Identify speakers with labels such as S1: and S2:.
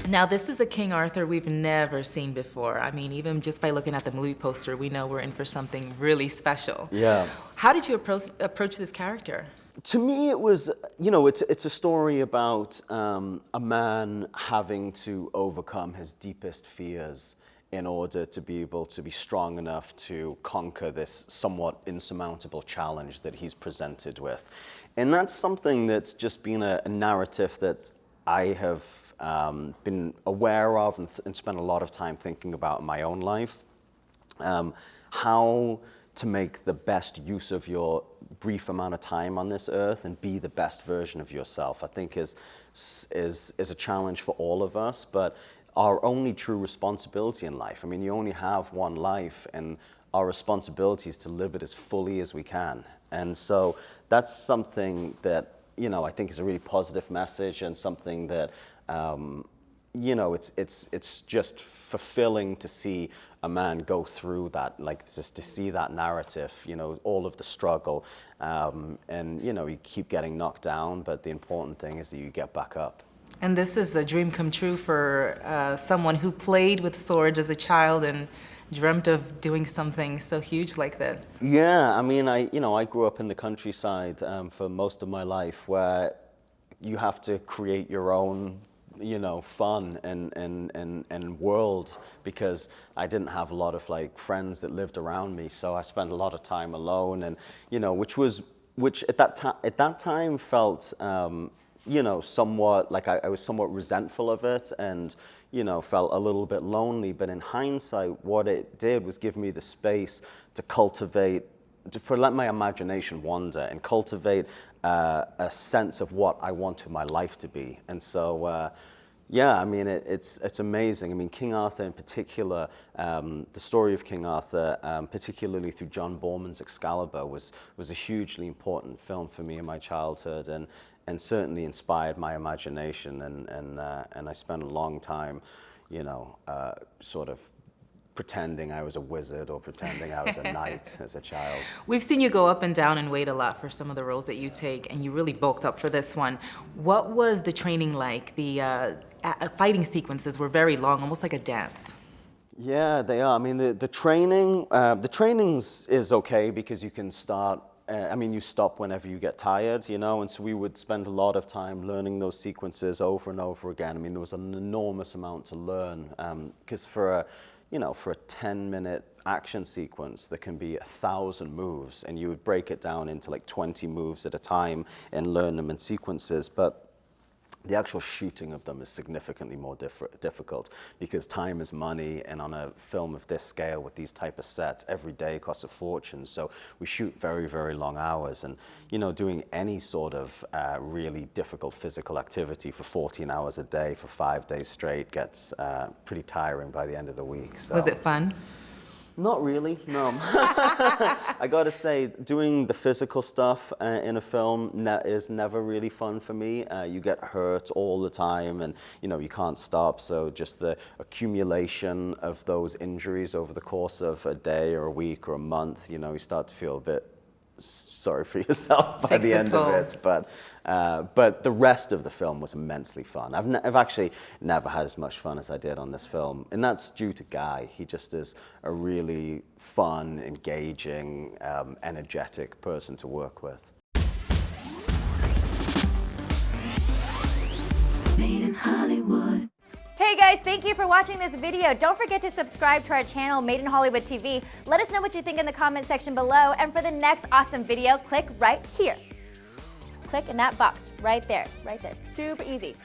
S1: Now, this is a King Arthur we've never seen before. I mean, even just by looking at the movie poster, we know we're in for something really special.
S2: Yeah.
S1: How did you approach this character?
S2: To me, it was, you know, it's a story about a man having to overcome his deepest fears in order to be able to be strong enough to conquer this somewhat insurmountable challenge that he's presented with. And that's something that's just been a narrative that I have been aware of and spent a lot of time thinking about in my own life. How to make the best use of your brief amount of time on this earth and be the best version of yourself, I think is a challenge for all of us, but our only true responsibility in life. I mean, you only have one life, and our responsibility is to live it as fully as we can. And so that's something that, you know, I think is a really positive message, and something that, you know, it's just fulfilling to see a man go through that, like just to see that narrative, you know, all of the struggle, and, you know, you keep getting knocked down, but the important thing is that you get back up.
S1: And this is a dream come true for someone who played with swords as a child and dreamt of doing something so huge like this.
S2: Yeah, I mean, I grew up in the countryside for most of my life, where you have to create your own, you know, fun and world, because I didn't have a lot of like friends that lived around me, so I spent a lot of time alone, and you know, which at that time felt you know, somewhat like I was somewhat resentful of it, and you know, felt a little bit lonely. But in hindsight, what it did was give me the space to cultivate, to let my imagination wander and cultivate a sense of what I wanted my life to be. And so, yeah, I mean, it's amazing. I mean, King Arthur in particular, the story of King Arthur, particularly through John Borman's Excalibur, was a hugely important film for me in my childhood, and certainly inspired my imagination. And I spent a long time, you know, sort of pretending I was a wizard or pretending I was a knight as a child.
S1: We've seen you go up and down in weight a lot for some of the roles that you take, and you really bulked up for this one. What was the training like? The fighting sequences were very long, almost like a dance.
S2: Yeah, they are. I mean, the trainings is okay, because you can start, I mean, you stop whenever you get tired, you know, and so we would spend a lot of time learning those sequences over and over again. I mean, there was an enormous amount to learn, because for a 10-minute action sequence, there can be 1,000 moves, and you would break it down into like 20 moves at a time and learn them in sequences. But the actual shooting of them is significantly more difficult, because time is money, and on a film of this scale with these type of sets, every day costs a fortune. So we shoot very, very long hours, and you know, doing any sort of really difficult physical activity for 14 hours a day for 5 days straight gets pretty tiring by the end of the week. So.
S1: Was it fun?
S2: Not really, no. I gotta say, doing the physical stuff in a film is never really fun for me. You get hurt all the time, and you know, you can't stop. So just the accumulation of those injuries over the course of a day or a week or a month, you know, you start to feel a bit sorry for yourself by the end of it. But the rest of the film was immensely fun. I've actually never had as much fun as I did on this film, and that's due to Guy. He just is a really fun, engaging, energetic person to work with.
S3: Made in Hollywood. Hey guys, thank you for watching this video. Don't forget to subscribe to our channel, Made in Hollywood TV. Let us know what you think in the comment section below, and for the next awesome video, click right here. Click in that box right there, super easy.